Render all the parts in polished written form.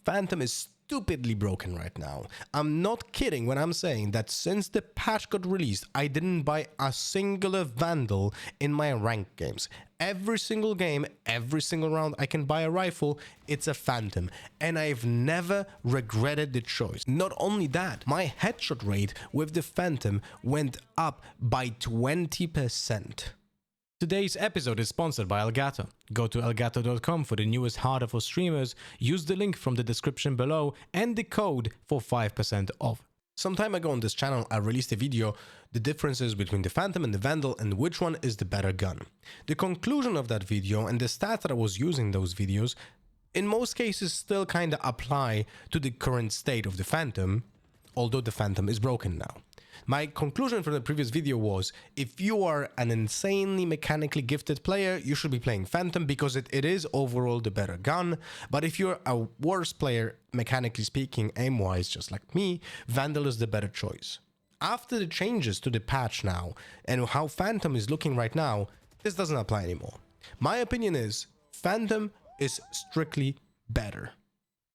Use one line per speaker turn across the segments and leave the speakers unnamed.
Phantom is stupidly broken right now. I'm not kidding when I'm saying that since the patch got released, I didn't buy a singular Vandal in my ranked games. Every single game, every single round I can buy a rifle, it's a Phantom. And I've never regretted the choice. Not only that, my headshot rate with the Phantom went up by 20%. Today's episode is sponsored by Elgato. Go to elgato.com for the newest hardware for streamers, use the link from the description below and the code for 5% off. Some time ago on this channel I released a video, the differences between the Phantom and the Vandal and which one is the better gun. The conclusion of that video and the stats that I was using in those videos in most cases still kinda apply to the current state of the Phantom, although the Phantom is broken now. My conclusion from the previous video was, if you are an insanely mechanically gifted player, you should be playing Phantom because it is overall the better gun, but if you're a worse player, mechanically speaking, aim-wise, just like me, Vandal is the better choice. After the changes to the patch now, and how Phantom is looking right now, this doesn't apply anymore. My opinion is, Phantom is strictly better.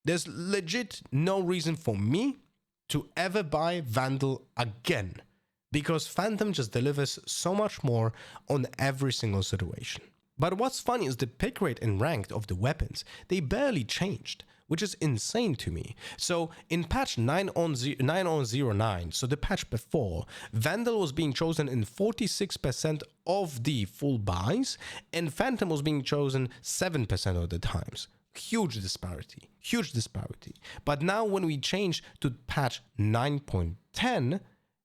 There's legit no reason for me to ever buy Vandal again, because Phantom just delivers so much more on every single situation. But what's funny is the pick rate and ranked of the weapons, they barely changed, which is insane to me. So in patch 9.09, so the patch before, Vandal was being chosen in 46% of the full buys, and Phantom was being chosen 7% of the times. Huge disparity. But now when we change to patch 9.10,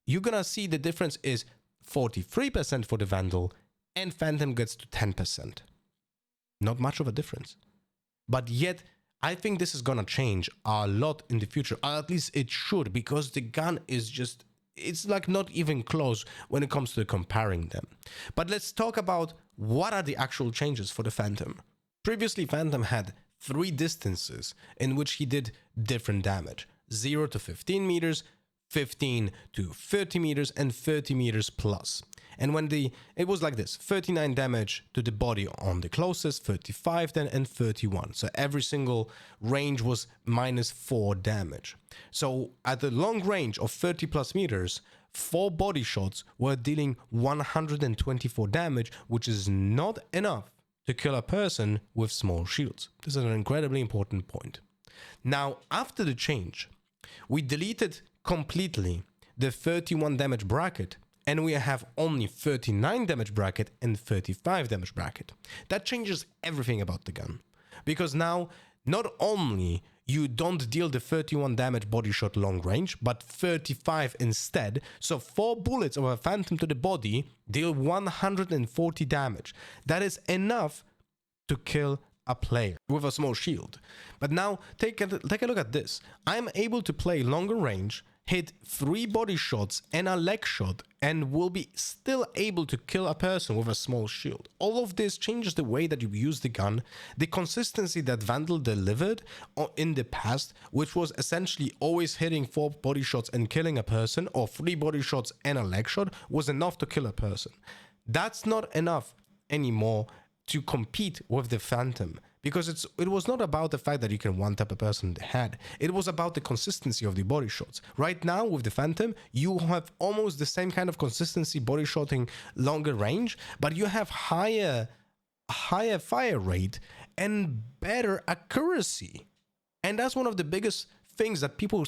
you're gonna see the difference is 43% for the Vandal and Phantom gets to 10%. Not much of a difference. But yet, I think this is gonna change a lot in the future, or at least it should, because the gun is just, it's like not even close when it comes to comparing them. But let's talk about what are the actual changes for the Phantom. Previously, Phantom had 3 distances in which he did different damage: 0 to 15 meters, 15 to 30 meters, and 30 meters plus. And when it was like this: 39 damage to the body on the closest, 35 then, and 31. So every single range was -4 damage. So at the long range of 30 plus meters, 4 body shots were dealing 124 damage, which is not enough to kill a person with small shields. This is an incredibly important point. Now, after the change, we deleted completely the 31 damage bracket and we have only 39 damage bracket and 35 damage bracket. That changes everything about the gun, because now not only you don't deal the 31 damage body shot long range, but 35 instead. So 4 bullets of a Phantom to the body deal 140 damage. That is enough to kill a player with a small shield. But now take a look at this. I'm able to play longer range, hit 3 body shots and a leg shot, and will be still able to kill a person with a small shield. All of this changes the way that you use the gun, the consistency that Vandal delivered in the past, which was essentially always hitting 4 body shots and killing a person, or 3 body shots and a leg shot, was enough to kill a person. That's not enough anymore to compete with the Phantom, because it was not about the fact that you can one-tap a person in the head. It was about the consistency of the body shots. Right now with the Phantom, you have almost the same kind of consistency body shotting longer range, but you have higher fire rate and better accuracy. And that's one of the biggest things that people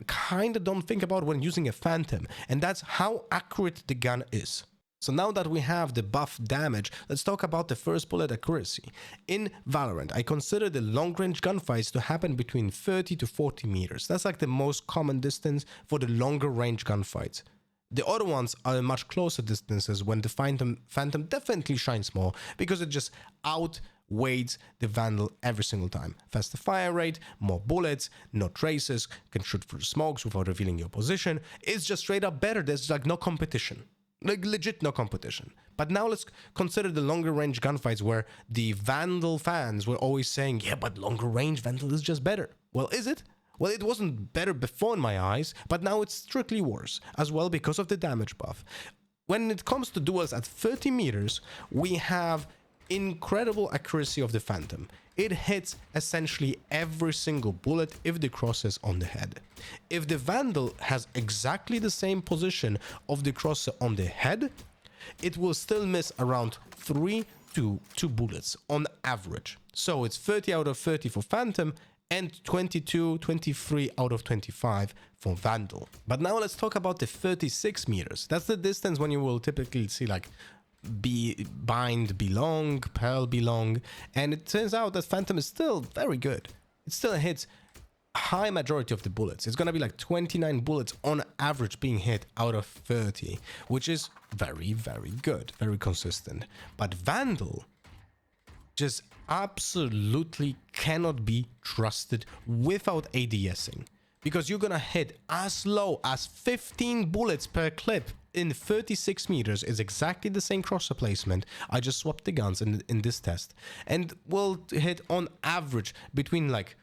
kind of don't think about when using a Phantom, and that's how accurate the gun is. So now that we have the buff damage, let's talk about the first bullet accuracy. In Valorant, I consider the long-range gunfights to happen between 30 to 40 meters. That's like the most common distance for the longer range gunfights. The other ones are much closer distances when the Phantom definitely shines more, because it just outweighs the Vandal every single time. Faster fire rate, more bullets, no traces, can shoot through the smokes without revealing your position. It's just straight up better. There's like no competition. Like legit no competition. But now let's consider the longer range gunfights where the Vandal fans were always saying, yeah, but longer range Vandal is just better. Well, is it? Well, it wasn't better before in my eyes, but now it's strictly worse as well because of the damage buff. When it comes to duels at 30 meters, we have incredible accuracy of the Phantom. It hits essentially every single bullet if the cross is on the head. If the Vandal has exactly the same position of the crosser on the head, it will still miss around 3 to 2 bullets on average. So it's 30 out of 30 for Phantom and 22, 23 out of 25 for Vandal. But now let's talk about the 36 meters. That's the distance when you will typically see like bind belong, pearl belong, and it turns out that Phantom is still very good. It still hits a high majority of the bullets. It's gonna be like 29 bullets on average being hit out of 30, which is very, very good, very consistent. But Vandal just absolutely cannot be trusted without ADSing, because you're gonna hit as low as 15 bullets per clip in 36 meters. Is exactly the same crosser placement. I just swapped the guns in this test, and will hit on average between like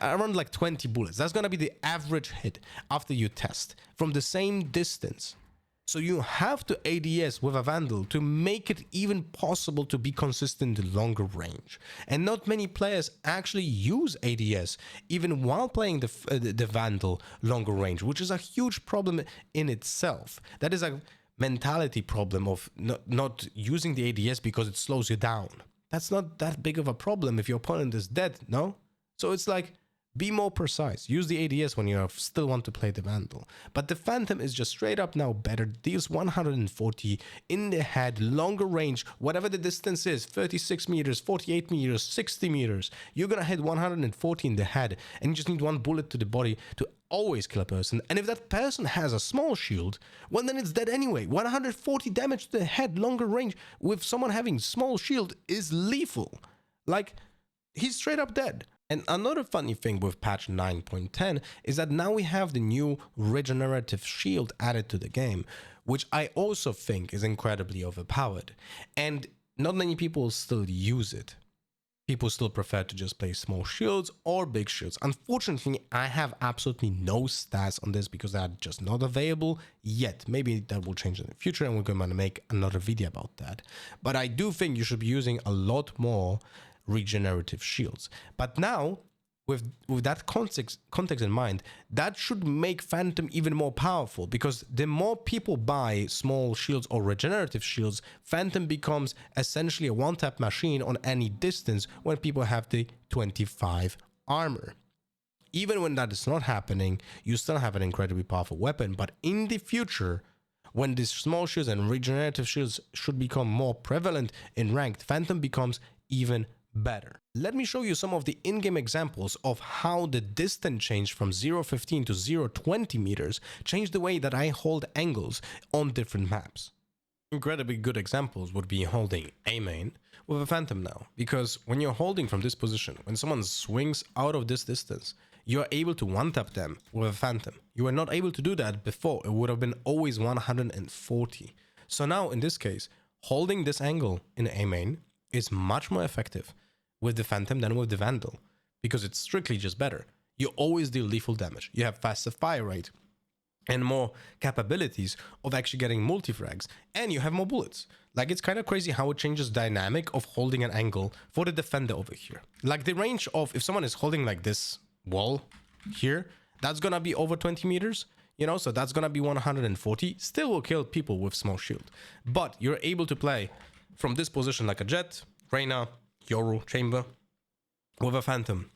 around like 20 bullets. That's gonna be the average hit after you test from the same distance. So you have to ADS with a Vandal to make it even possible to be consistent in longer range. And not many players actually use ADS even while playing the Vandal longer range, which is a huge problem in itself. That is a mentality problem of not using the ADS because it slows you down. That's not that big of a problem if your opponent is dead, no? So it's like, be more precise. Use the ADS when you still want to play the Vandal. But the Phantom is just straight up now better. Deals 140 in the head, longer range, whatever the distance is, 36 meters, 48 meters, 60 meters. You're gonna hit 140 in the head, and you just need one bullet to the body to always kill a person. And if that person has a small shield, well, then it's dead anyway. 140 damage to the head, longer range, with someone having small shield is lethal. Like, he's straight up dead. And another funny thing with patch 9.10 is that now we have the new regenerative shield added to the game, which I also think is incredibly overpowered. And not many people still use it. People still prefer to just play small shields or big shields. Unfortunately, I have absolutely no stats on this because they are just not available yet. Maybe that will change in the future and we're going to make another video about that. But I do think you should be using a lot more regenerative shields. But now, with that context in mind, that should make Phantom even more powerful, because the more people buy small shields or regenerative shields, Phantom becomes essentially a one-tap machine on any distance when people have the 25 armor. Even when that is not happening, you still have an incredibly powerful weapon. But in the future, when these small shields and regenerative shields should become more prevalent in ranked, Phantom becomes even better. Let me show you some of the in-game examples of how the distance change from 0.15 to 0.20 meters changed the way that I hold angles on different maps. Incredibly good examples would be holding A main with a Phantom now, because when you're holding from this position, when someone swings out of this distance, you're able to one-tap them with a Phantom. You were not able to do that before. It would have been always 140. So now in this case, holding this angle in A main is much more effective with the Phantom than with the Vandal, because it's strictly just better. You always deal lethal damage. You have faster fire rate and more capabilities of actually getting multi-frags, and you have more bullets. Like, it's kind of crazy how it changes dynamic of holding an angle for the defender over here. Like, the range of, if someone is holding like this wall here, that's gonna be over 20 meters, you know, so that's gonna be 140. Still will kill people with small shield, but you're able to play from this position like a Jet, Reyna, Yoru, Chamber with a Phantom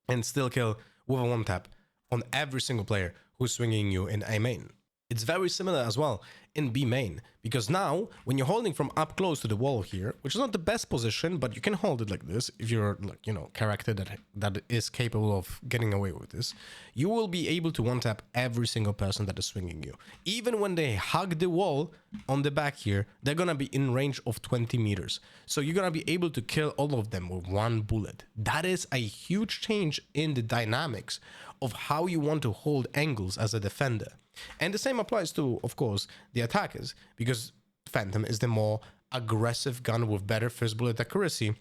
and still kill with a one tap on every single player who's swinging you in A main. It's very similar as well in B main, because now when you're holding from up close to the wall here, which is not the best position, but you can hold it like this if you're, like, you know, character that is capable of getting away with this, you will be able to one tap every single person that is swinging you. Even when they hug the wall on the back here, they're gonna be in range of 20 meters. So you're gonna be able to kill all of them with one bullet. That is a huge change in the dynamics of how you want to hold angles as a defender. And the same applies to, of course, the attackers, because Phantom is the more aggressive gun with better first bullet accuracy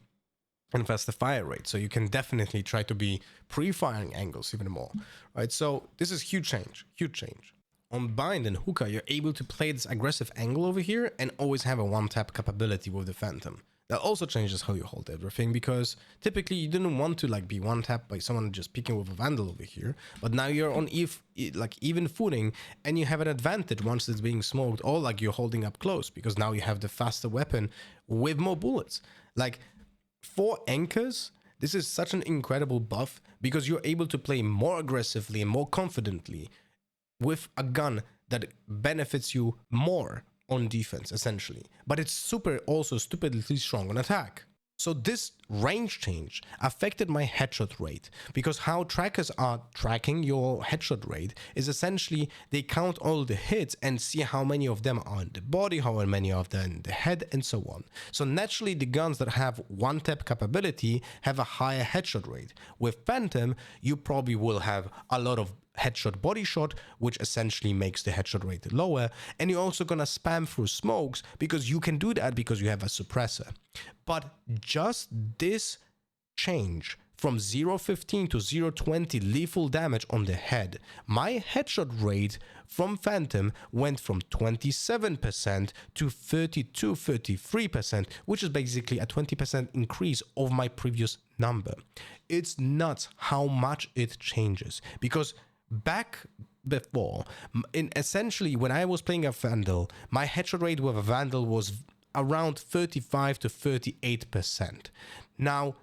and faster fire rate. So you can definitely try to be pre-firing angles even more, right? So this is huge change, huge change. On bind and hookah, you're able to play this aggressive angle over here and always have a one-tap capability with the Phantom. That also changes how you hold everything, because typically you didn't want to like be one tap by someone just picking with a Vandal over here, but now you're on even footing, and you have an advantage once it's being smoked, or like you're holding up close, because now you have the faster weapon with more bullets. Like for anchors, this is such an incredible buff, because you're able to play more aggressively and more confidently with a gun that benefits you more on defense, essentially. But it's super also stupidly strong on attack. So this range change affected my headshot rate, because how trackers are tracking your headshot rate is essentially they count all the hits and see how many of them are in the body, how many of them in the head, and so on. So naturally the guns that have one tap capability have a higher headshot rate. With Phantom, you probably will have a lot of headshot body shot, which essentially makes the headshot rate lower, and you're also gonna spam through smokes because you can do that because you have a suppressor. But just this change from 0.15 to 0.20 lethal damage on the head, my headshot rate from Phantom went from 27% to 33%, which is basically a 20% increase of my previous number. It's nuts how much it changes, because back before, essentially when I was playing a Vandal, my headshot rate with a Vandal was around 35 to 38%. Now,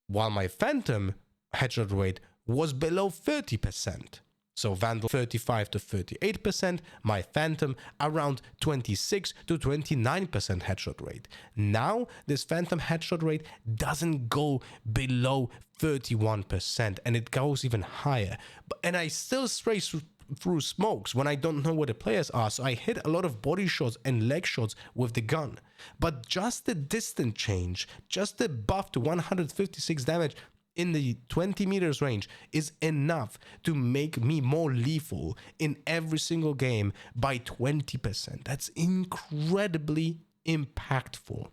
while my Phantom headshot rate was below 30%. So Vandal 35 to 38%, my Phantom around 26 to 29% headshot rate. Now this Phantom headshot rate doesn't go below 31%, and it goes even higher. And I still stray through smokes when I don't know where the players are, so I hit a lot of body shots and leg shots with the gun. But just the distance change, just the buff to 156 damage in the 20 meters range is enough to make me more lethal in every single game by 20%. That's incredibly impactful.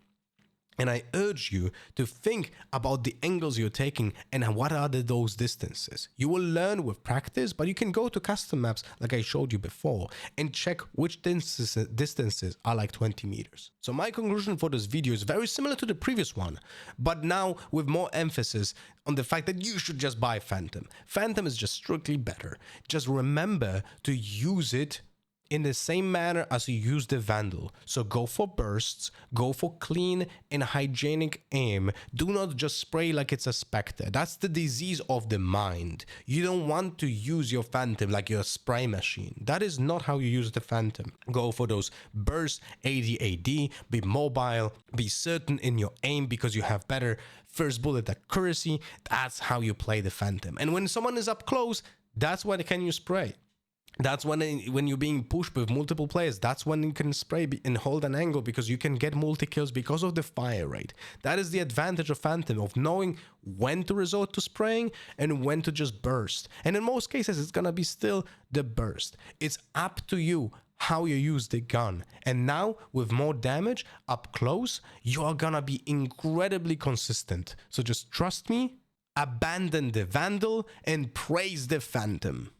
And I urge you to think about the angles you're taking and what are those distances. You will learn with practice, but you can go to custom maps like I showed you before and check which distances are like 20 meters. So my conclusion for this video is very similar to the previous one, but now with more emphasis on the fact that you should just buy Phantom. Phantom is just strictly better. Just remember to use it in the same manner as you use the Vandal. So go for bursts, go for clean and hygienic aim. Do not just spray like it's a Spectre. That's the disease of the mind. You don't want to use your Phantom like your spray machine. That is not how you use the Phantom. Go for those bursts, AD, be mobile, be certain in your aim because you have better first bullet accuracy. That's how you play the Phantom. And when someone is up close, that's when can you spray. That's when you're being pushed with multiple players, that's when you can spray and hold an angle, because you can get multi-kills because of the fire rate. That is the advantage of Phantom, of knowing when to resort to spraying and when to just burst. And in most cases, it's gonna be still the burst. It's up to you how you use the gun. And now with more damage up close, you are gonna be incredibly consistent. So just trust me, abandon the Vandal and praise the Phantom.